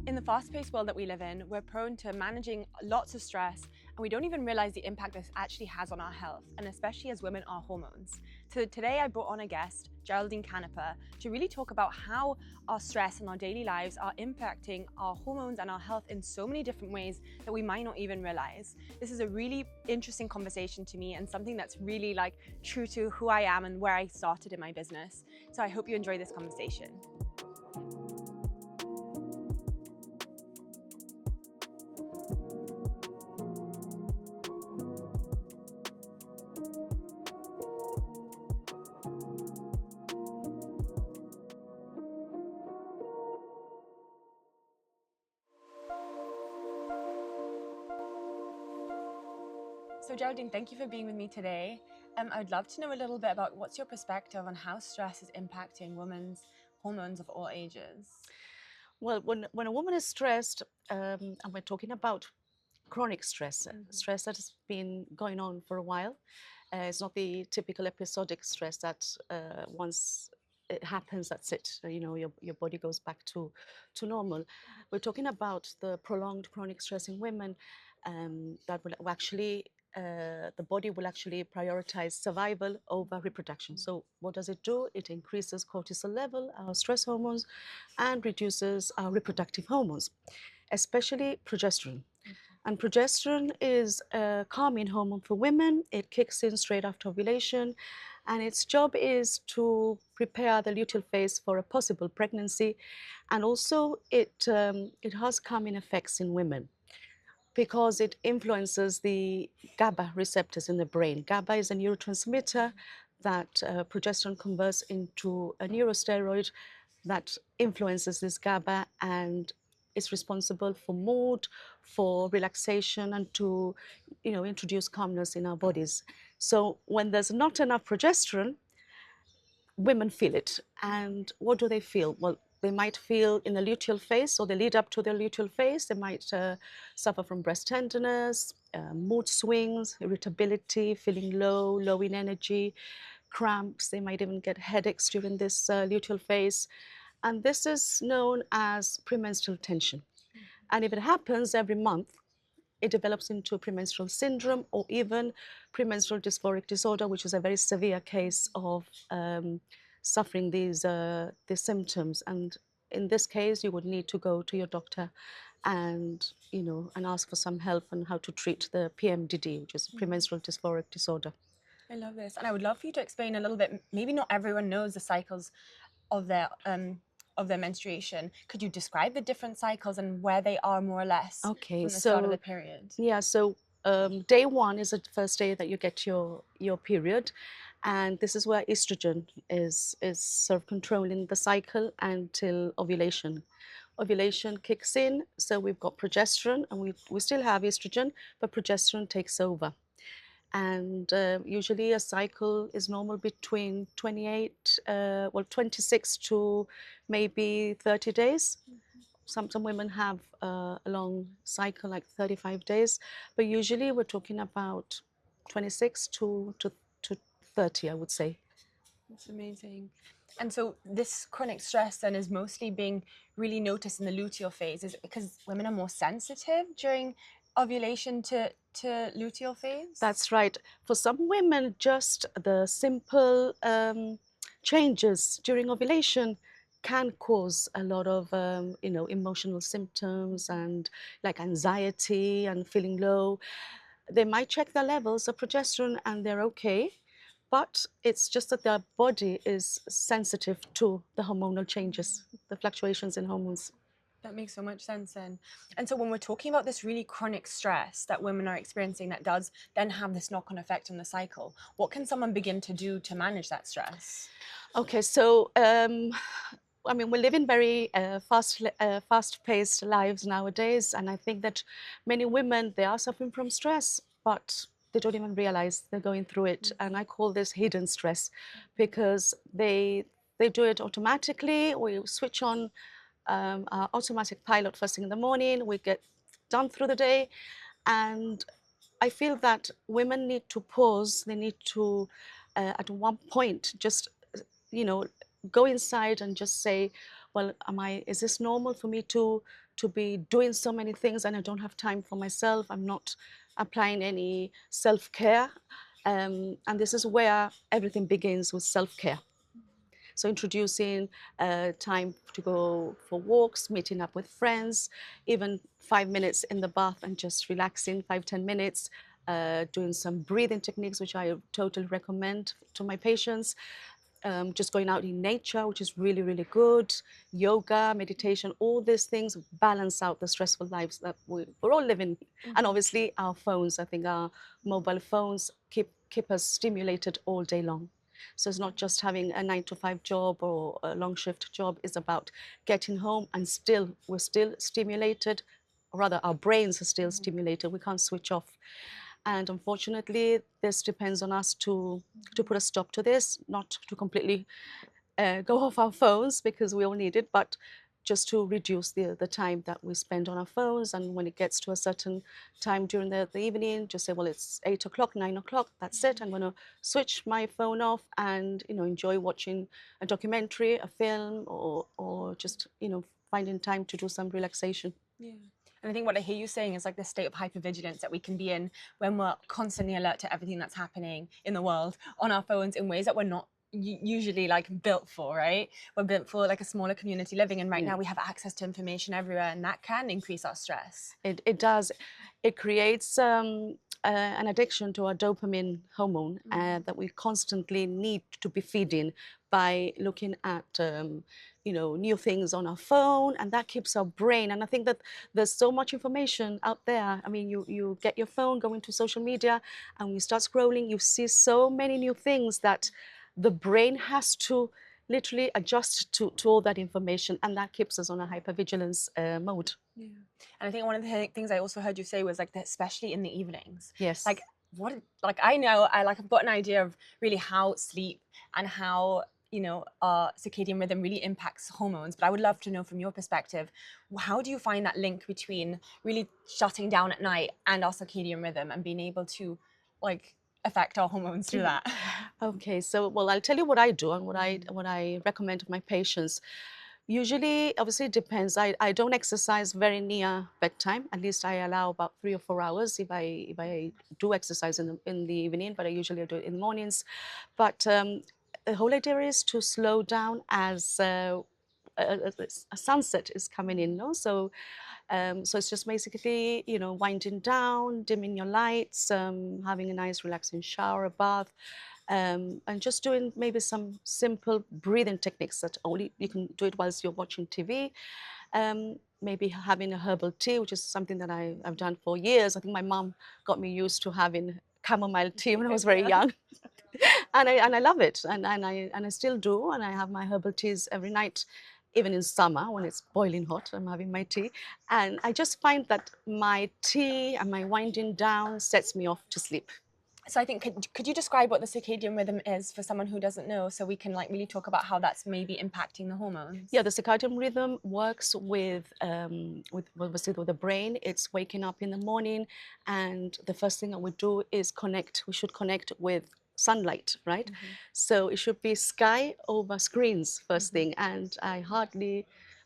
In the fast-paced world that we live in, we're prone to managing lots of stress, and we don't even realize the impact this actually has on our health, and especially as women, our hormones. So today I brought on a guest, Geraldine Canepa, to really talk about how our stress and our daily lives are impacting our hormones and our health in so many different ways that we might not even realize. This is a really interesting conversation to me and something that's really true to who I am and where I started in my business. So I hope you enjoy this conversation. So Geraldine, thank you for being with me today. I would love to know a little bit about what's your perspective on how stress is impacting women's hormones of all ages. Well, when a woman is stressed, and we're talking about chronic stress, stress that has been going on for a while, it's not the typical episodic stress that once it happens, that's it. Your body goes back to normal. We're talking about the prolonged chronic stress in women that will actually the body will actually prioritize survival over reproduction. So what does it do? It increases cortisol level, our stress hormones, and reduces our reproductive hormones, especially progesterone. And progesterone is a calming hormone for women. It kicks in straight after ovulation, and its job is to prepare the luteal phase for a possible pregnancy. And also, it has calming effects in women because it influences the GABA receptors in the brain. GABA is a neurotransmitter that progesterone converts into a neurosteroid that influences this GABA and is responsible for mood, for relaxation, and to introduce calmness in our bodies. So when there's not enough progesterone, women feel it. And what do they feel? Well, they might feel in the luteal phase, or the lead up to their luteal phase, they might suffer from breast tenderness, mood swings, irritability, feeling low in energy, cramps. They might even get headaches during this luteal phase. And this is known as premenstrual tension. And if it happens every month, it develops into premenstrual syndrome or even premenstrual dysphoric disorder, which is a very severe case of suffering these symptoms. And in this case, you would need to go to your doctor and ask for some help on how to treat the PMDD, which is premenstrual dysphoric disorder. I love this, and I would love for you to explain a little bit. Maybe not everyone knows the cycles of their menstruation. Could you describe the different cycles and where they are more or less Okay, from the start of the period? yeah, so day one is the first day that you get your period, and this is where estrogen is sort of controlling the cycle until ovulation. Ovulation kicks in, so we've got progesterone, and we still have estrogen, but progesterone takes over. And usually a cycle is normal between 26 to maybe 30 days. Some women have a long cycle, like 35 days, but usually we're talking about 26 to 30, I would say. That's amazing. And so this chronic stress then is mostly being really noticed in the luteal phase. Is it because women are more sensitive during ovulation to luteal phase? That's right. For some women, just the simple changes during ovulation can cause a lot of emotional symptoms and like anxiety and feeling low. They might check their levels of progesterone and they're okay, but it's just that their body is sensitive to the hormonal changes, the fluctuations in hormones. That makes so much sense then. And so when we're talking about this really chronic stress that women are experiencing that does then have this knock-on effect on the cycle, what can someone begin to do to manage that stress? Okay, so I mean, we live in very fast-paced lives nowadays, and I think that many women, they are suffering from stress, but they don't even realize they're going through it. And I call this hidden stress because they do it automatically. We switch on our automatic pilot first thing in the morning. We get done through the day, and I feel that women need to pause. They need to, at one point, just you know, go inside and just say, well, is this normal for me to to be doing so many things, and I don't have time for myself. I'm not applying any self-care. And this is where everything begins, with self-care. So introducing time to go for walks, meeting up with friends, even 5 minutes in the bath and just relaxing, 5-10 minutes, doing some breathing techniques, which I totally recommend to my patients. Just going out in nature, which is really, really good. Yoga, meditation, all these things balance out the stressful lives that we're all living. And obviously our phones, I think our mobile phones keep us stimulated all day long. So it's not just having a 9 to 5 job or a long shift job. It's about getting home and we're still stimulated. Or rather, our brains are still stimulated. We can't switch off. And unfortunately, this depends on us to put a stop to this, not to completely go off our phones, because we all need it, but just to reduce the time that we spend on our phones. And when it gets to a certain time during the evening, just say, well, it's 8 o'clock, 9 o'clock, that's it. I'm going to switch my phone off and, enjoy watching a documentary, a film, or just, finding time to do some relaxation. Yeah. And I think what I hear you saying is like the state of hypervigilance that we can be in when we're constantly alert to everything that's happening in the world on our phones in ways that we're not usually like built for, right? We're built for like a smaller community living, and right now we have access to information everywhere, and that can increase our stress. It does. It creates an addiction to our dopamine hormone that we constantly need to be feeding by looking at new things on our phone, and that keeps our brain. And I think that there's so much information out there. I mean, you get your phone, go into social media, and you start scrolling, you see so many new things that the brain has to literally adjust to all that information, and that keeps us on a hypervigilance mode. Yeah. And I think one of the things I also heard you say was like that, especially in the evenings. Yes. Like I know I've got an idea of really how sleep and how our circadian rhythm really impacts hormones, but I would love to know from your perspective, how do you find that link between really shutting down at night and our circadian rhythm and being able to like affect our hormones through that? Okay, so well, I'll tell you what I do and what I recommend to my patients. Usually, obviously, it depends. I don't exercise very near bedtime. At least I allow about 3 or 4 hours if I do exercise in the evening, but I usually do it in the mornings. But the whole idea is to slow down as a sunset is coming in, no? So it's just basically, winding down, dimming your lights, having a nice relaxing shower, a bath, and just doing maybe some simple breathing techniques that only you can do it whilst you're watching TV. Maybe having a herbal tea, which is something that I've done for years. I think my mom got me used to having chamomile tea when I was very young. And I love it, and I still do, and I have my herbal teas every night, even in summer when it's boiling hot. I'm having my tea, and I just find that my tea and my winding down sets me off to sleep. So I think, could you describe what the circadian rhythm is for someone who doesn't know, so we can like really talk about how that's maybe impacting the hormones? Yeah, the circadian rhythm works with the brain. It's waking up in the morning, and the first thing that we do is connect. We should connect with sunlight, right? So it should be sky over screens first thing, and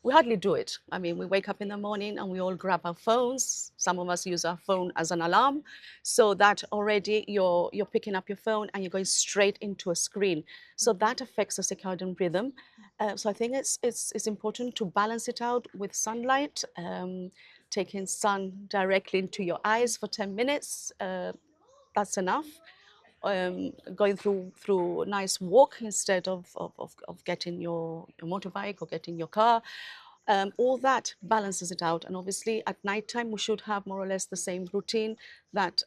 we hardly do it. I mean, we wake up in the morning and we all grab our phones. Some of us use our phone as an alarm, so that already you're picking up your phone and you're going straight into a screen. So that affects the circadian rhythm. So I think it's important to balance it out with sunlight, taking sun directly into your eyes for 10 minutes. That's enough. Going through a nice walk instead of getting your motorbike or getting your car. All that balances it out. And obviously at nighttime, we should have more or less the same routine that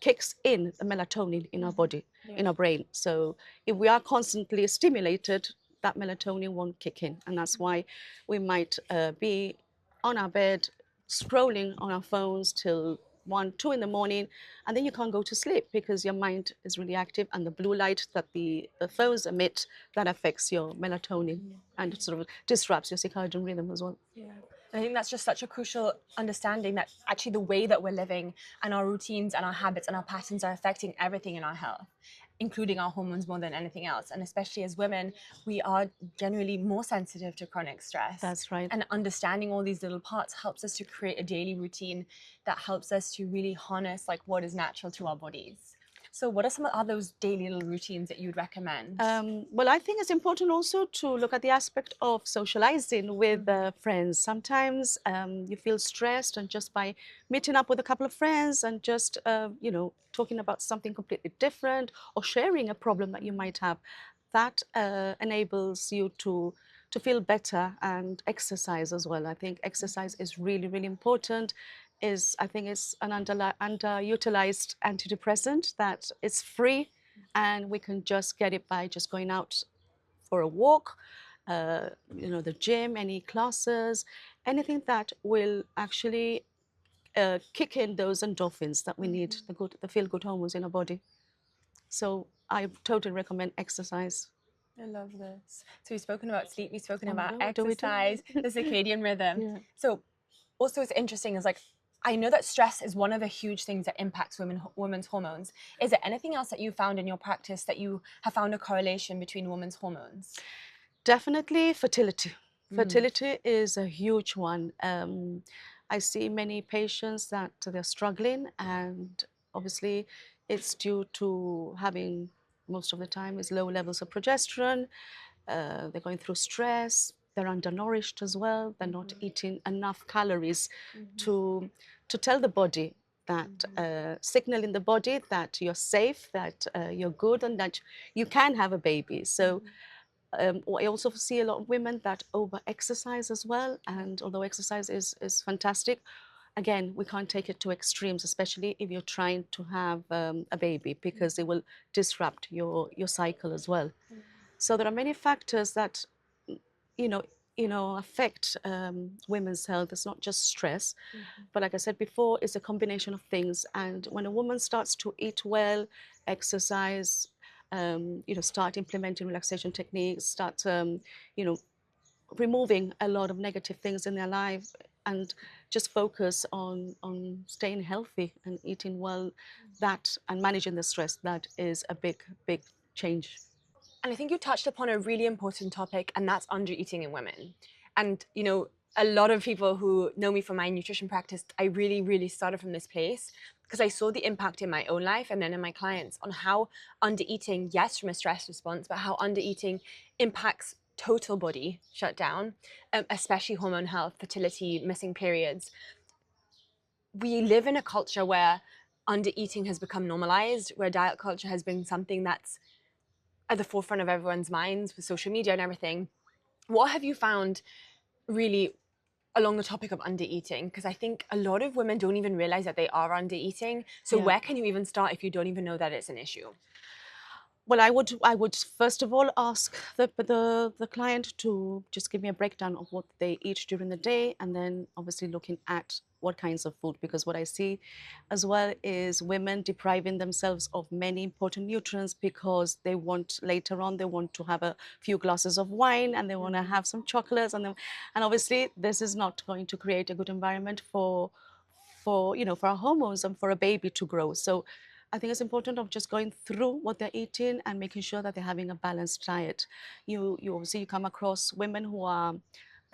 kicks in the melatonin in our body, in our brain. So if we are constantly stimulated, that melatonin won't kick in. And that's why we might be on our bed, scrolling on our phones till 1, 2 in the morning, and then you can't go to sleep because your mind is really active, and the blue light that the phones emit, that affects your melatonin and it sort of disrupts your circadian rhythm as well. Yeah. And I think that's just such a crucial understanding, that actually the way that we're living and our routines and our habits and our patterns are affecting everything in our health. including our hormones more than anything else. And especially as women, we are generally more sensitive to chronic stress. That's right. And understanding all these little parts helps us to create a daily routine that helps us to really harness like what is natural to our bodies. So what are some of those daily little routines that you'd recommend? Well, I think it's important also to look at the aspect of socializing with friends. Sometimes you feel stressed, and just by meeting up with a couple of friends and just, talking about something completely different or sharing a problem that you might have, that enables you to feel better. And exercise as well. I think exercise is really, really important. I think it's an underutilized antidepressant that is free, and we can just get it by just going out for a walk, the gym, any classes, anything that will actually kick in those endorphins that we need, the feel-good hormones in our body. So I totally recommend exercise. I love this. So we've spoken about sleep, we've spoken Oh, about no, do we do? exercise, the circadian rhythm. Yeah. So also what's interesting is like, I know that stress is one of the huge things that impacts women's hormones. Is there anything else that you found in your practice that you have found a correlation between women's hormones? Definitely fertility. Fertility is a huge one. I see many patients that they're struggling, and obviously it's due to having, most of the time, is low levels of progesterone. They're going through stress. They're undernourished as well. They're not eating enough calories to tell the body that, signal in the body that you're safe, that you're good, and that you can have a baby. So I also see a lot of women that over-exercise as well. And although exercise is fantastic, again, we can't take it to extremes, especially if you're trying to have a baby, because it will disrupt your cycle as well. So there are many factors that, affect women's health. It's not just stress, but like I said before, it's a combination of things. And when a woman starts to eat well, exercise, start implementing relaxation techniques, start, removing a lot of negative things in their life, and just focus on staying healthy and eating well, and managing the stress, that is a big, big change. And I think you touched upon a really important topic, and that's undereating in women. And, a lot of people who know me from my nutrition practice, I really, really started from this place because I saw the impact in my own life and then in my clients on how undereating, yes, from a stress response, but how undereating impacts total body shutdown, especially hormone health, fertility, missing periods. We live in a culture where undereating has become normalized, where diet culture has been something that's at the forefront of everyone's minds with social media and everything. What have you found really along the topic of undereating? Because I think a lot of women don't even realize that they are undereating. So where can you even start if you don't even know that it's an issue? Well, I would first of all ask the client to just give me a breakdown of what they eat during the day, and then obviously looking at what kinds of food, because what I see as well is women depriving themselves of many important nutrients because they want, later on, they want to have a few glasses of wine, and they want to have some chocolates, and obviously this is not going to create a good environment for our hormones and for a baby to grow. So I think it's important of just going through what they're eating and making sure that they're having a balanced diet. You obviously you come across women who are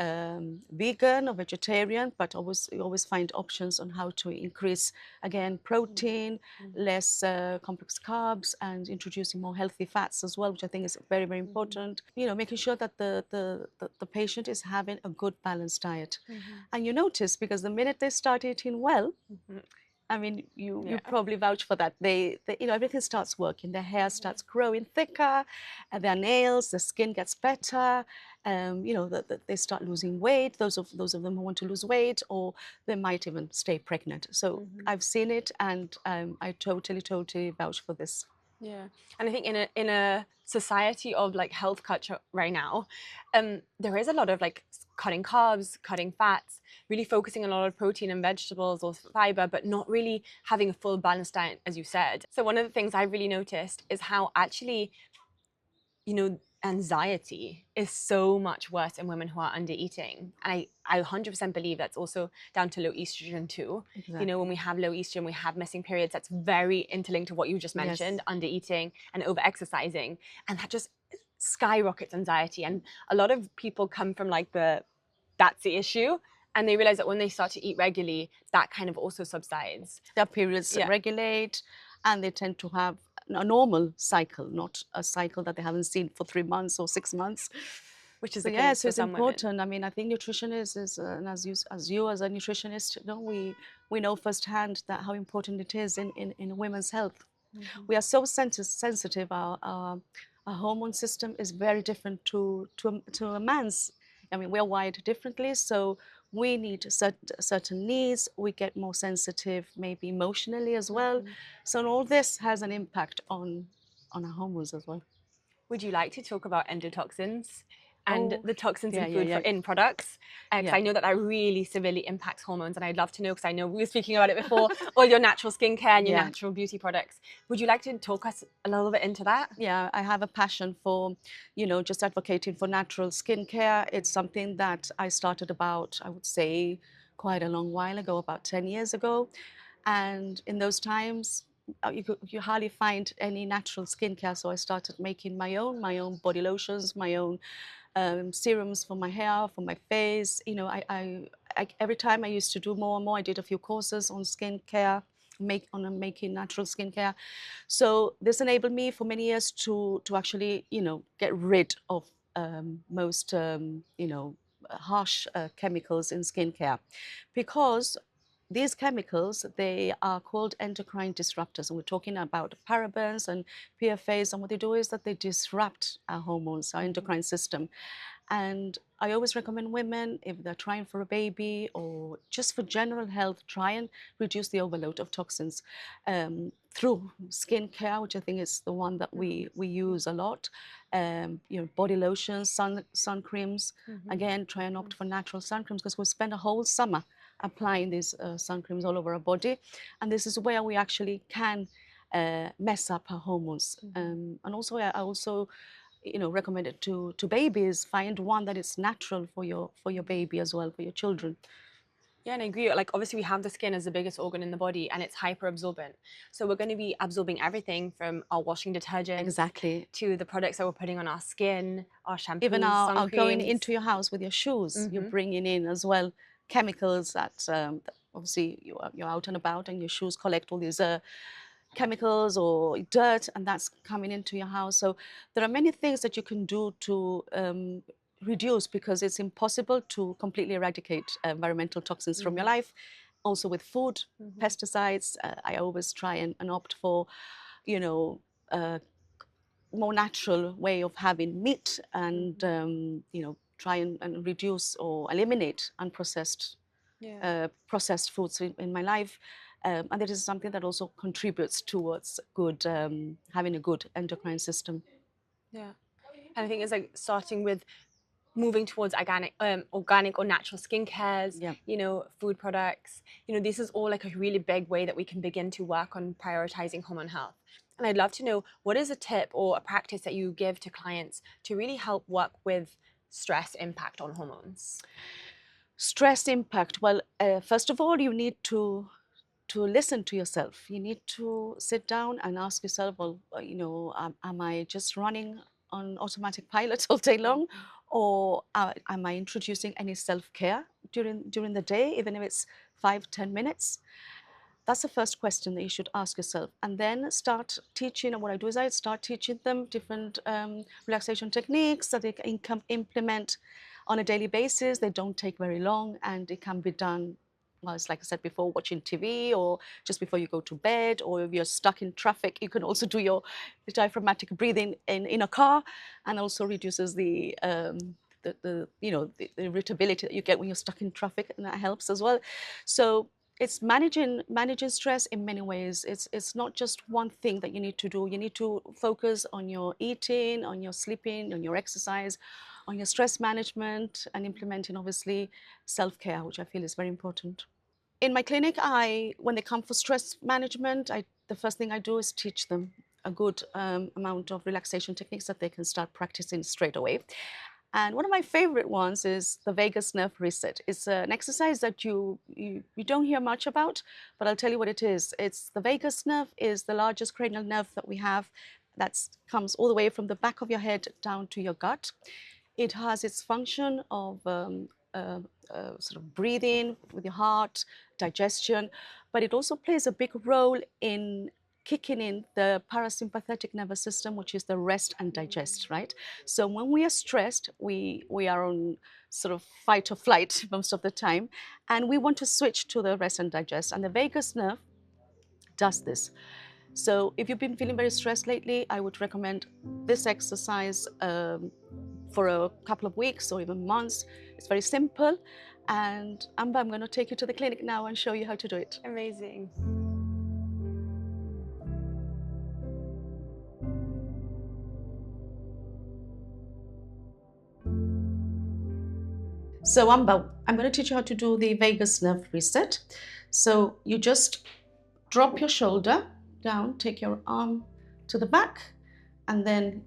vegan or vegetarian, but you always find options on how to increase, again, protein, less complex carbs, and introducing more healthy fats as well, which I think is very, very important. Making sure that the patient is having a good balanced diet. And you notice, because the minute they start eating well, I mean, you probably vouch for that. They everything starts working. Their hair starts growing thicker, and their nails, the skin gets better. They start losing weight. Those of them who want to lose weight, or they might even stay pregnant. So I've seen it, and I totally vouch for this. Yeah, and I think in a society of like health culture right now, there is a lot of like cutting carbs, cutting fats, really focusing on a lot of protein and vegetables or fiber, but not really having a full balanced diet, as you said. So one of the things I've really noticed is how actually, anxiety is so much worse in women who are under eating. And I 100% believe that's also down to low estrogen too. Exactly. You know, when we have low estrogen, we have missing periods. That's very interlinked to what you just mentioned, Yes. under eating and over exercising. And that just skyrockets anxiety. And a lot of people come from like that's the issue. And they realize that when they start to eat regularly, that kind of also subsides. Their periods Yeah. regulate, and they tend to have a normal cycle, not a cycle that they haven't seen for 3 months or 6 months. Which is So the yeah, case so for it's some women. important. I mean, I think nutrition is and as you as a nutritionist, you know, we know firsthand that how important it is in women's health. We are so sensitive. Our hormone system is very different to a man's. I mean, we're wired differently, so we need certain needs. We get more sensitive, maybe emotionally as well. So all this has an impact on our hormones as well. Would you like to talk about endotoxins and Oh, the toxins yeah, in yeah, food yeah. in products? Because Yeah. I know that really severely impacts hormones, and I'd love to know, because I know we were speaking about it before, all your natural skincare and your Yeah. natural beauty products. Would you like to talk us a little bit into that? Yeah, I have a passion for, you know, just advocating for natural skincare. It's something that I started about, I would say, quite a long while ago, about 10 years ago. And in those times, you hardly find any natural skincare. So I started making my own body lotions, my own serums for my hair, for my face. You know, every time I used to do more and more. I did a few courses on skincare, making natural skincare. So this enabled me for many years to actually, you know, get rid of most, you know, harsh chemicals in skincare, because these chemicals, they are called endocrine disruptors, and we're talking about parabens and PFAs, and what they do is that they disrupt our hormones, our endocrine system. And I always recommend women, if they're trying for a baby or just for general health, try and reduce the overload of toxins through skincare, which I think is the one that we use a lot. You know, body lotions, sun creams. Again, try and opt for natural sun creams, because we'll spend a whole summer applying these sun creams all over our body, and this is where we actually can mess up our hormones. And also, I also, you know, recommend it to babies. Find one that is natural for your baby as well, for your children. Yeah, and I agree. Like, obviously, we have the skin as the biggest organ in the body, and it's hyper absorbent. So we're going to be absorbing everything from our washing detergents Exactly. to the products that we're putting on our skin, our shampoos, Even sun our going creams. into your house with your shoes, you're bringing in as well chemicals that obviously you're out and about, and your shoes collect all these chemicals or dirt, and that's coming into your house. So there are many things that you can do to reduce, because it's impossible to completely eradicate environmental toxins from your life. Also with food, pesticides, I always try and opt for, you know, more natural way of having meat, and you know, try and reduce or eliminate unprocessed processed foods in my life. And that is something that also contributes towards good having a good endocrine system. Yeah. And I think it's like starting with moving towards organic or natural skincares, Yeah. you know, food products. You know, this is all like a really big way that we can begin to work on prioritizing hormone health. And I'd love to know, what is a tip or a practice that you give to clients to really help work with stress impact on hormones? Stress impact. Well, first of all, you need to listen to yourself. You need to sit down and ask yourself, well, you know, am I just running on automatic pilot all day long, or am I introducing any self-care during the day, even if it's 5-10 minutes? That's the first question that you should ask yourself, and then start teaching. And what I do is I start teaching them different relaxation techniques that they can implement on a daily basis. They don't take very long, and it can be done, well, it's like I said before, watching TV, or just before you go to bed, or if you're stuck in traffic, you can also do your diaphragmatic breathing in a car, and also reduces the you know, the irritability that you get when you're stuck in traffic, and that helps as well. So it's managing stress in many ways. It's not just one thing that you need to do. You need to focus on your eating, on your sleeping, on your exercise, on your stress management, and implementing obviously self-care, which I feel is very important. In my clinic, when they come for stress management, the first thing I do is teach them a good amount of relaxation techniques that they can start practicing straight away. And one of my favorite ones is the vagus nerve reset. It's an exercise that you don't hear much about, but I'll tell you what it is. It's the vagus nerve is the largest cranial nerve that we have that comes all the way from the back of your head down to your gut. It has its function of sort of breathing with your heart, digestion, but it also plays a big role in kicking in the parasympathetic nervous system, which is the rest and digest, right? So when we are stressed, we are on sort of fight or flight most of the time, and we want to switch to the rest and digest. And the vagus nerve does this. So if you've been feeling very stressed lately, I would recommend this exercise for a couple of weeks or even months. It's very simple. And Amba, I'm going to take you to the clinic now and show you how to do it. Amazing. So Amba, I'm going to teach you how to do the vagus nerve reset. So you just drop your shoulder down, take your arm to the back, and then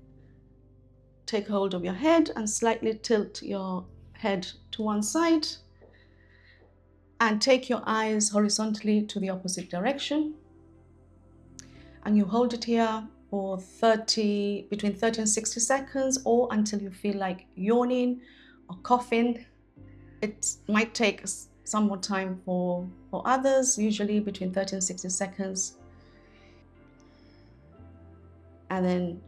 take hold of your head and slightly tilt your head to one side, and take your eyes horizontally to the opposite direction. And you hold it here for between 30 and 60 seconds, or until you feel like yawning or coughing. It might take some more time for others, usually between 30 and 60 seconds. And then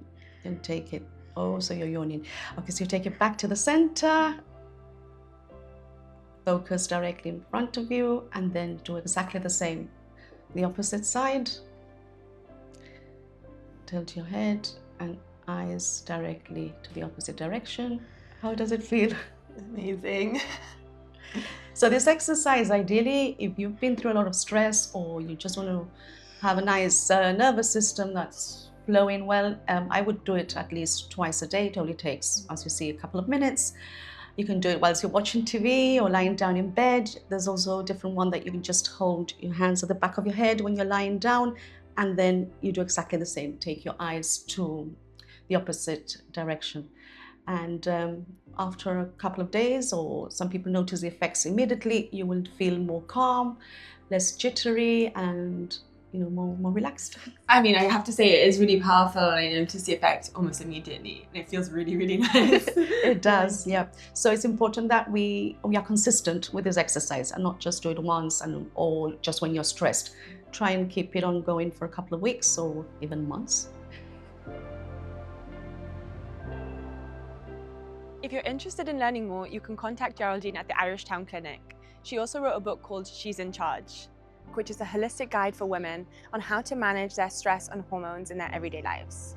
you take it, oh, so you're yawning. Okay, so you take it back to the center, focus directly in front of you, and then do exactly the same. The opposite side, tilt your head and eyes directly to the opposite direction. How does it feel? Amazing. So this exercise, ideally, if you've been through a lot of stress or you just want to have a nice nervous system that's flowing well, I would do it at least twice a day. It only takes, as you see, a couple of minutes. You can do it whilst you're watching TV or lying down in bed. There's also a different one that you can just hold your hands at the back of your head when you're lying down, and then you do exactly the same. Take your eyes to the opposite direction. And after a couple of days, or some people notice the effects immediately, you will feel more calm, less jittery, and more relaxed. I mean, I have to say it is really powerful, and I notice the effect almost immediately, and it feels really, really nice. It does, yeah. So it's important that we are consistent with this exercise and not just do it once or just when you're stressed. Try and keep it on going for a couple of weeks or even months. If you're interested in learning more, you can contact Geraldine at the Irish Town Clinic. She also wrote a book called She's in Charge, which is a holistic guide for women on how to manage their stress and hormones in their everyday lives.